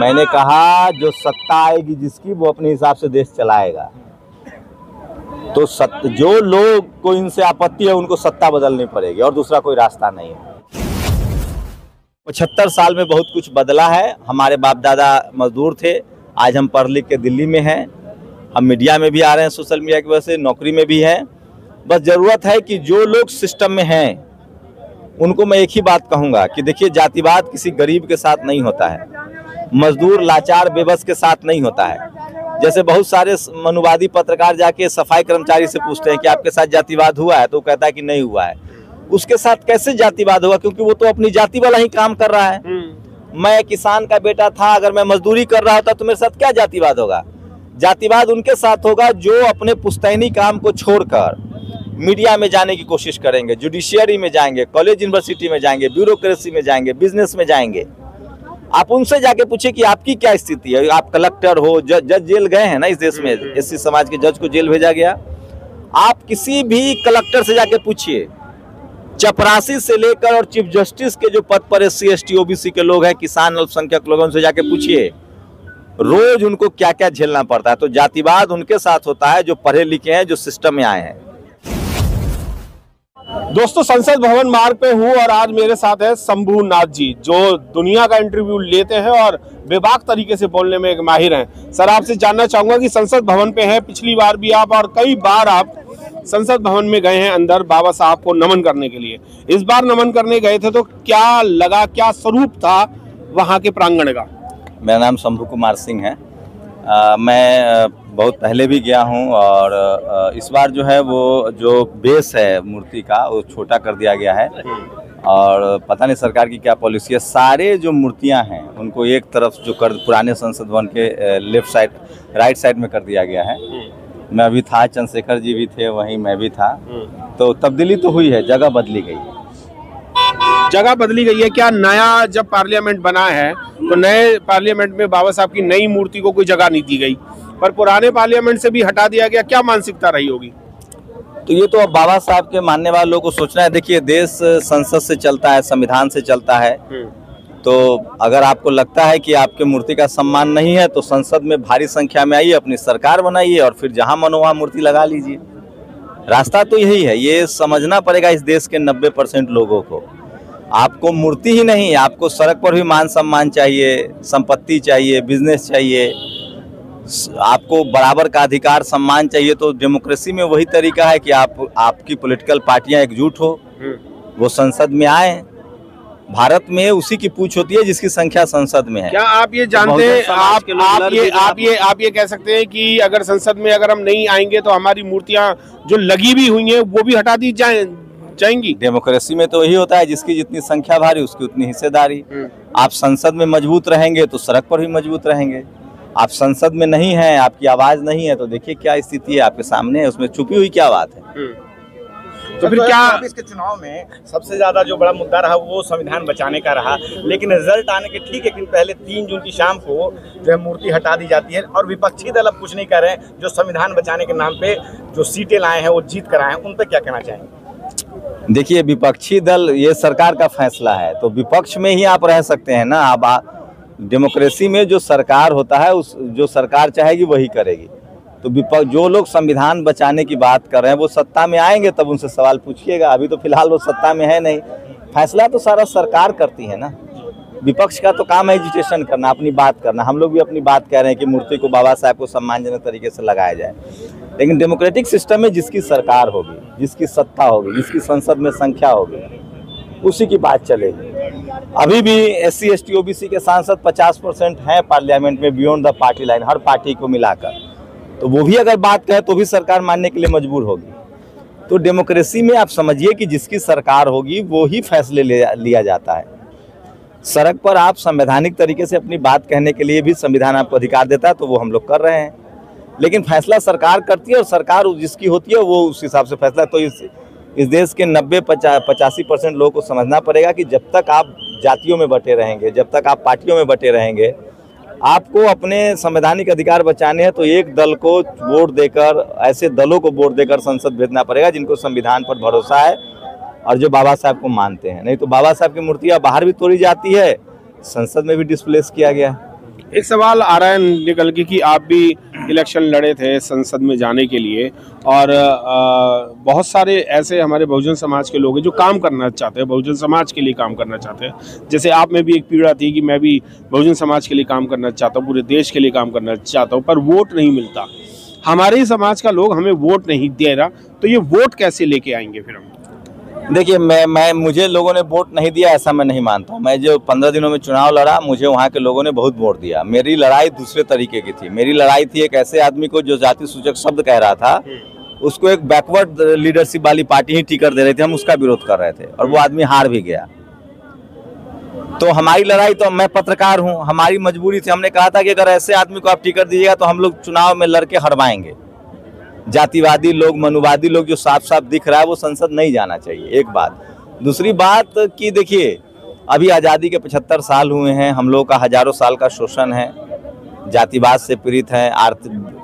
मैंने कहा जो सत्ता आएगी जिसकी, वो अपने हिसाब से देश चलाएगा। तो जो लोग को इनसे आपत्ति है उनको सत्ता बदलनी पड़ेगी और दूसरा कोई रास्ता नहीं है। 75 साल में बहुत कुछ बदला है। हमारे बाप दादा मजदूर थे, आज हम पढ़ लिख के दिल्ली में हैं, हम मीडिया में भी आ रहे हैं, सोशल मीडिया की वजह से नौकरी में भी हैं। बस ज़रूरत है कि जो लोग सिस्टम में हैं उनको मैं एक ही बात कहूँगा कि देखिए, जातिवाद किसी गरीब के साथ नहीं होता है, मजदूर लाचार बेबस के साथ नहीं होता है। जैसे बहुत सारे मनुवादी पत्रकार जाके सफाई कर्मचारी से पूछते हैं कि आपके साथ जातिवाद हुआ है, तो वो कहता है कि नहीं हुआ है। उसके साथ कैसे जातिवाद होगा, क्योंकि वो तो अपनी जाति वाला ही काम कर रहा है। मैं किसान का बेटा था, अगर मैं मजदूरी कर रहा होता तो मेरे साथ क्या जातिवाद होगा। जातिवाद उनके साथ होगा जो अपने पुश्तैनी काम को छोड़कर मीडिया में जाने की कोशिश करेंगे, जुडिशियरी में जाएंगे, कॉलेज यूनिवर्सिटी में जाएंगे, ब्यूरोक्रेसी में जाएंगे, बिजनेस में जाएंगे। आप उनसे जाके पूछिए कि आपकी क्या स्थिति है। आप कलेक्टर हो, जज जेल गए हैं ना इस देश में, एससी समाज के जज को जेल भेजा गया। आप किसी भी कलेक्टर से जाके पूछिए, चपरासी से लेकर और चीफ जस्टिस के जो पद पर SC ST OBC के लोग हैं, किसान अल्पसंख्यक लोगों से जाके पूछिए, रोज उनको क्या क्या झेलना पड़ता है। तो जातिवाद उनके साथ होता है जो पढ़े लिखे हैं, जो सिस्टम में आए हैं। दोस्तों, संसद भवन मार्ग पे हूँ और आज मेरे साथ है शंभूनाथ जी, जो दुनिया का इंटरव्यू लेते हैं और बेबाक तरीके से बोलने में एक माहिर हैं। सर, आपसे जानना चाहूंगा कि संसद भवन पे हैं, पिछली बार भी आप और कई बार आप संसद भवन में गए हैं अंदर बाबा साहब को नमन करने के लिए। इस बार नमन करने गए थे तो क्या लगा, क्या स्वरूप था वहाँ के प्रांगण का? मेरा नाम शंभू कुमार सिंह है। मैं बहुत पहले भी गया हूं और इस बार जो है वो जो बेस है मूर्ति का वो छोटा कर दिया गया है और पता नहीं सरकार की क्या पॉलिसी है। सारे जो मूर्तियां हैं उनको एक तरफ जो पुराने संसद भवन के लेफ्ट साइड राइट साइड में कर दिया गया है। मैं अभी था, चंद्रशेखर जी भी थे वहीं, मैं भी था। तो तब्दीली तो हुई है, जगह बदली गई है। जगह बदली गई है क्या? नया जब पार्लियामेंट बना है तो नए पार्लियामेंट में बाबा साहब की नई मूर्ति को कोई जगह नहीं दी गई, पर पुराने पार्लियामेंट से भी हटा दिया गया। क्या मानसिकता रही होगी? तो ये तो अब बाबा साहब के मानने वाले लोगों को सोचना है। देखिए, देश संसद से चलता है, संविधान से चलता है। तो अगर आपको लगता है कि आपके मूर्ति का सम्मान नहीं है तो संसद में भारी संख्या में आइए, अपनी सरकार बनाइए और फिर जहां मनो वहां मूर्ति लगा लीजिए। रास्ता तो यही है। ये समझना पड़ेगा इस देश के 90% लोगों को। आपको मूर्ति ही नहीं, आपको सड़क पर भी मान सम्मान चाहिए, संपत्ति चाहिए, बिजनेस चाहिए, आपको बराबर का अधिकार सम्मान चाहिए। तो डेमोक्रेसी में वही तरीका है कि आपकी पॉलिटिकल पार्टियां एकजुट हो, वो संसद में आए। भारत में उसी की पूछ होती है जिसकी संख्या संसद में है। क्या आप ये जानते हैं, आप ये कह सकते हैं कि अगर संसद में अगर हम नहीं आएंगे तो हमारी मूर्तियां जो लगी भी हुई हैं वो भी हटा दी जाएंगी? डेमोक्रेसी में तो यही होता है, जिसकी जितनी संख्या भारी उसकी उतनी हिस्सेदारी। आप संसद में मजबूत रहेंगे तो सड़क पर भी मजबूत रहेंगे। आप संसद में नहीं हैं, आपकी आवाज नहीं है, तो देखिए क्या स्थिति है आपके सामने है, उसमें छुपी हुई क्या बात है। तो फिर क्या इसके चुनाव में सबसे ज्यादा जो बड़ा मुद्दा रहा वो संविधान बचाने का रहा, लेकिन रिजल्ट आने के ठीक एक दिन पहले 3 जून की शाम को जो है मूर्ति हटा दी जाती है और विपक्षी दल अब कुछ नहीं कर रहे हैं। जो संविधान बचाने के नाम पे जो सीटें लाए हैं वो जीत कर आए हैं, उन पर क्या कहना चाहेंगे? देखिए, विपक्षी दल, ये सरकार का फैसला है, तो विपक्ष में ही आप रह सकते हैं ना। आप डेमोक्रेसी में जो सरकार होता है, उस जो सरकार चाहेगी वही करेगी। तो विपक्ष, जो लोग संविधान बचाने की बात कर रहे हैं वो सत्ता में आएंगे तब उनसे सवाल पूछिएगा। अभी तो फिलहाल वो सत्ता में है नहीं। फैसला तो सारा सरकार करती है ना। विपक्ष का तो काम है एजुटेशन करना, अपनी बात करना। हम लोग भी अपनी बात कह रहे हैं कि मूर्ति को बाबा साहब को सम्मानजनक तरीके से लगाया जाए, लेकिन डेमोक्रेटिक सिस्टम में जिसकी सरकार होगी, जिसकी सत्ता होगी, जिसकी संसद में संख्या होगी, उसी की बात चलेगी। अभी भी SC ST OBC के सांसद 50% हैं पार्लियामेंट में, beyond the party line, her party को मिलाकर। तो वो भी अगर बात कहे तो भी सरकार मानने के लिए मजबूर होगी। तो डेमोक्रेसी में आप समझिए कि जिसकी सरकार होगी वो ही फैसले लिया जाता है। सड़क पर आप संवैधानिक तरीके से अपनी बात कहने के लिए भी संविधान आपको अधिकार देता है, तो वो हम लोग कर रहे हैं। लेकिन फैसला सरकार करती है और सरकार जिसकी होती है वो उस हिसाब से फैसला। तो इस देश के 85% लोगों को समझना पड़ेगा कि जब तक आप जातियों में बटे रहेंगे, जब तक आप पार्टियों में बटे रहेंगे, आपको अपने संवैधानिक अधिकार बचाने हैं तो एक दल को वोट देकर, ऐसे दलों को वोट देकर संसद भेजना पड़ेगा जिनको संविधान पर भरोसा है और जो बाबा साहब को मानते हैं। नहीं तो बाबा साहब की मूर्तियाँ बाहर भी तोड़ी जाती है, संसद में भी डिस्प्लेस किया गया है। एक सवाल आ रहा है निकल के कि आप भी इलेक्शन लड़े थे संसद में जाने के लिए, और बहुत सारे ऐसे हमारे बहुजन समाज के लोग हैं जो काम करना चाहते हैं, बहुजन समाज के लिए काम करना चाहते हैं। जैसे आप में भी एक पीड़ा थी कि मैं भी बहुजन समाज के लिए काम करना चाहता हूँ, पूरे देश के लिए काम करना चाहता हूँ, पर वोट नहीं मिलता। हमारे ही समाज का लोग हमें वोट नहीं दे रहा, तो ये वोट कैसे लेके आएंगे फिर हम? देखिए, मुझे लोगों ने वोट नहीं दिया ऐसा मैं नहीं मानता हूँ। मैं जो 15 दिनों में चुनाव लड़ा, मुझे वहाँ के लोगों ने बहुत वोट दिया। मेरी लड़ाई दूसरे तरीके की थी। मेरी लड़ाई थी एक ऐसे आदमी को जो जाति सूचक शब्द कह रहा था, उसको एक बैकवर्ड लीडरशिप वाली पार्टी ही टिकट दे रही थी, हम उसका विरोध कर रहे थे और वो आदमी हार भी गया। तो हमारी लड़ाई, तो मैं पत्रकार हूँ, हमारी मजबूरी थी। हमने कहा था कि अगर ऐसे आदमी को आप टिकट दीजिएगा तो हम लोग चुनाव में लड़के हरवाएंगे। जातिवादी लोग, मनुवादी लोग जो साफ साफ दिख रहा है, वो संसद नहीं जाना चाहिए, एक बात। दूसरी बात कि देखिए, अभी आज़ादी के 75 साल हुए हैं, हम लोग का हजारों साल का शोषण है, जातिवाद से पीड़ित हैं।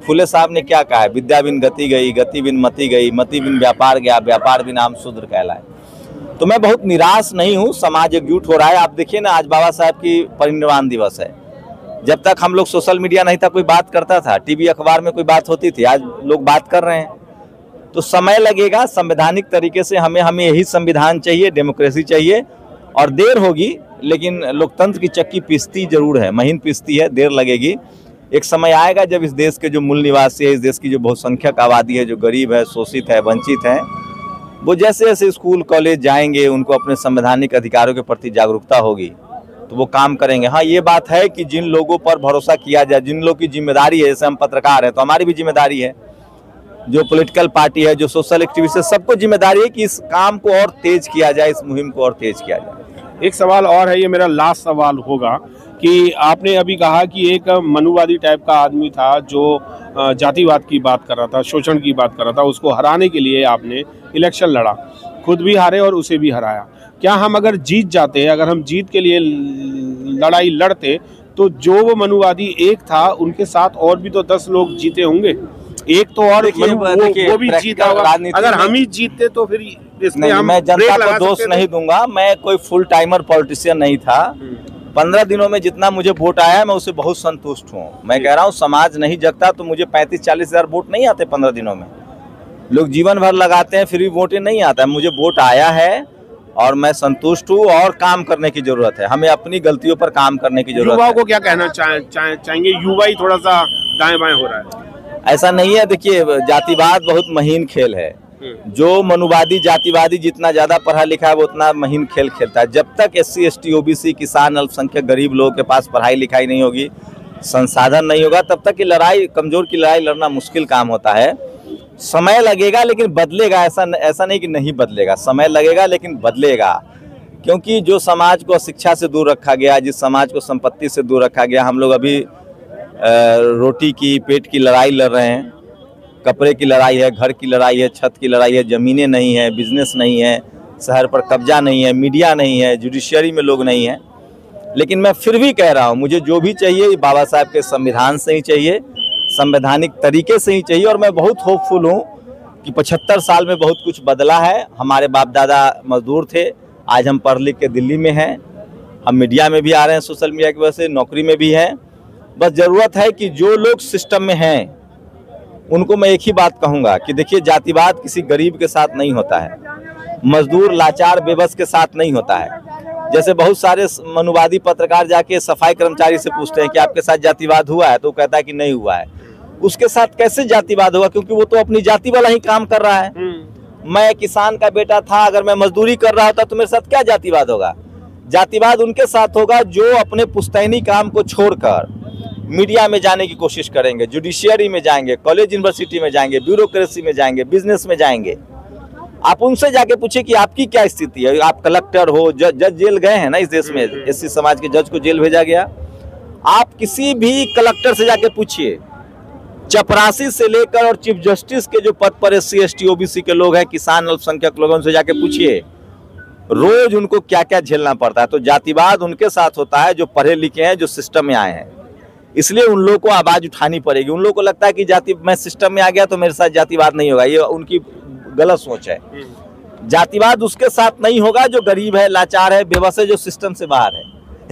फुले साहब ने क्या कहा है, विद्या बिन गति गई, गति बिन मति गई, मति बिन व्यापार गया, व्यापार बिन आम शूद्र कहलाए। तो मैं बहुत निराश नहीं हूँ, समाज एकजुट हो रहा है। आप देखिए ना, आज बाबा साहब की परिनिर्वाण दिवस है। जब तक हम लोग सोशल मीडिया नहीं था, कोई बात करता था, टीवी अखबार में कोई बात होती थी, आज लोग बात कर रहे हैं। तो समय लगेगा, संवैधानिक तरीके से हमें यही संविधान चाहिए, डेमोक्रेसी चाहिए, और देर होगी, लेकिन लोकतंत्र की चक्की पिसती जरूर है, महीन पिसती है, देर लगेगी। एक समय आएगा जब इस देश के जो मूल निवासी है, इस देश की जो बहुसंख्यक आबादी है, जो गरीब है, शोषित है, वंचित है, वो जैसे जैसे स्कूल कॉलेज जाएंगे, उनको अपने संवैधानिक अधिकारों के प्रति जागरूकता होगी, तो वो काम करेंगे। हाँ, ये बात है कि जिन लोगों पर भरोसा किया जाए, जिन लोगों की जिम्मेदारी है, जैसे हम पत्रकार हैं तो हमारी भी जिम्मेदारी है, जो पॉलिटिकल पार्टी है, जो सोशल एक्टिविस्ट है, सबको जिम्मेदारी है कि इस काम को और तेज किया जाए, इस मुहिम को और तेज किया जाए। एक सवाल और है, ये मेरा लास्ट सवाल होगा कि आपने अभी कहा कि एक मनुवादी टाइप का आदमी था जो जातिवाद की बात कर रहा था, शोषण की बात कर रहा था, उसको हराने के लिए आपने इलेक्शन लड़ा, खुद भी हारे और उसे भी हराया। क्या हम अगर जीत जाते, अगर हम जीत के लिए लड़ाई लड़ते, तो जो वो मनुवादी एक था, उनके साथ और भी तो 10 लोग जीते होंगे, एक तो और वो भी जीता होगा। अगर हम ही जीतते तो फिर इसमें मैं जनता को दोष नहीं दूंगा, मैं कोई फुल टाइमर पॉलिटिशियन नहीं था। 15 दिनों में जितना मुझे वोट आया है, मैं उससे बहुत संतुष्ट हूँ। मैं कह रहा हूँ, समाज नहीं जगता तो मुझे 35-40 हज़ार वोट नहीं आते 15 दिनों में। लोग जीवन भर लगाते हैं, फिर भी वोट नहीं आता है। मुझे वोट आया है और मैं संतुष्ट हूँ, और काम करने की जरूरत है, हमें अपनी गलतियों पर काम करने की जरूरत है। युवाओं को क्या कहना चाहेंगे? युवा ही थोड़ा सा दाएं बाएं हो रहा है। ऐसा नहीं है, देखिए, जातिवाद बहुत महीन खेल है। जो मनुवादी जातिवादी जितना ज्यादा पढ़ा लिखा है, वो उतना महीन खेल खेलता है। जब तक SC ST OBC किसान अल्पसंख्यक गरीब लोगों के पास पढ़ाई लिखाई नहीं होगी, संसाधन नहीं होगा, तब तक की लड़ाई, कमजोर की लड़ाई लड़ना मुश्किल काम होता है। समय लगेगा लेकिन बदलेगा, ऐसा नहीं कि नहीं बदलेगा, समय लगेगा लेकिन बदलेगा। क्योंकि जो समाज को शिक्षा से दूर रखा गया, जिस समाज को संपत्ति से दूर रखा गया, हम लोग अभी रोटी की, पेट की लड़ाई लड़ रहे हैं। कपड़े की लड़ाई है, घर की लड़ाई है, छत की लड़ाई है, ज़मीनें नहीं है, बिजनेस नहीं है, शहर पर कब्जा नहीं है, मीडिया नहीं है, जुडिशरी में लोग नहीं हैं। लेकिन मैं फिर भी कह रहा हूँ, मुझे जो भी चाहिए बाबा साहब के संविधान से ही चाहिए, संवैधानिक तरीके से ही चाहिए। और मैं बहुत होपफुल हूँ कि 75 साल में बहुत कुछ बदला है। हमारे बाप दादा मजदूर थे, आज हम पढ़ लिख के दिल्ली में हैं, हम मीडिया में भी आ रहे हैं, सोशल मीडिया की वजह से नौकरी में भी हैं। बस ज़रूरत है कि जो लोग सिस्टम में हैं उनको मैं एक ही बात कहूँगा कि देखिए, जातिवाद किसी गरीब के साथ नहीं होता है, मजदूर, लाचार, बेबस के साथ नहीं होता है। जैसे बहुत सारे मनुवादी पत्रकार जाके सफाई कर्मचारी से पूछते हैं कि आपके साथ जातिवाद हुआ है, तो वो कहता है कि नहीं हुआ है। उसके साथ कैसे जातिवाद होगा? क्योंकि वो तो अपनी जाति वाला ही काम कर रहा है। मैं किसान का बेटा था, अगर मैं मजदूरी कर रहा होता तो मेरे साथ क्या जातिवाद होगा? जातिवाद उनके साथ होगा जो अपने पुश्तैनी काम को छोड़कर मीडिया में जाने की कोशिश करेंगे, जुडिशियरी में जाएंगे, कॉलेज यूनिवर्सिटी में जाएंगे, ब्यूरोक्रेसी में जाएंगे, बिजनेस में जाएंगे। आप उनसे जाके पूछिए कि आपकी क्या स्थिति है। आप कलेक्टर हो, जज जेल गए हैं ना इस देश में, SC समाज के जज को जेल भेजा गया। आप किसी भी कलेक्टर से जाके पूछिए, चपरासी से लेकर और चीफ जस्टिस के जो पद पर SC ST OBC के लोग हैं, किसान अल्पसंख्यक लोगों से जाके पूछिए, रोज उनको क्या क्या झेलना पड़ता है। तो जातिवाद उनके साथ होता है जो पढ़े लिखे हैं, जो सिस्टम में आए हैं। इसलिए उन लोगों को आवाज उठानी पड़ेगी। उन लोगों को लगता है कि मैं सिस्टम में आ गया तो मेरे साथ जातिवाद नहीं होगा, ये उनकी गलत सोच है। जातिवाद उसके साथ नहीं होगा जो गरीब है, लाचार है, बेबस है, जो सिस्टम से बाहर है।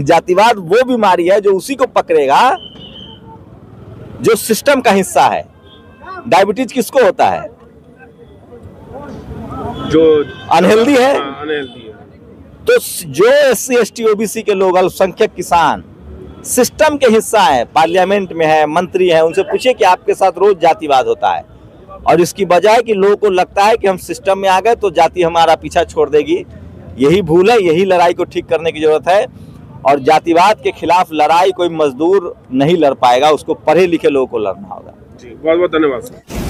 जातिवाद वो बीमारी है जो उसी को पकड़ेगा जो सिस्टम का हिस्सा है। डायबिटीज किसको होता है? जो अनहेल्दी है। अनहेल्दी है। तो जो SC ST OBC के लोग, अल्पसंख्यक किसान सिस्टम के हिस्सा है, पार्लियामेंट में है, मंत्री है, उनसे पूछिए कि आपके साथ रोज जातिवाद होता है। और इसकी बजाय कि लोगों को लगता है कि हम सिस्टम में आ गए तो जाति हमारा पीछा छोड़ देगी, यही भूल है। यही लड़ाई को ठीक करने की जरूरत है। और जातिवाद के खिलाफ लड़ाई कोई मजदूर नहीं लड़ पाएगा, उसको पढ़े लिखे लोगों को लड़ना होगा। जी, बहुत बहुत धन्यवाद सर।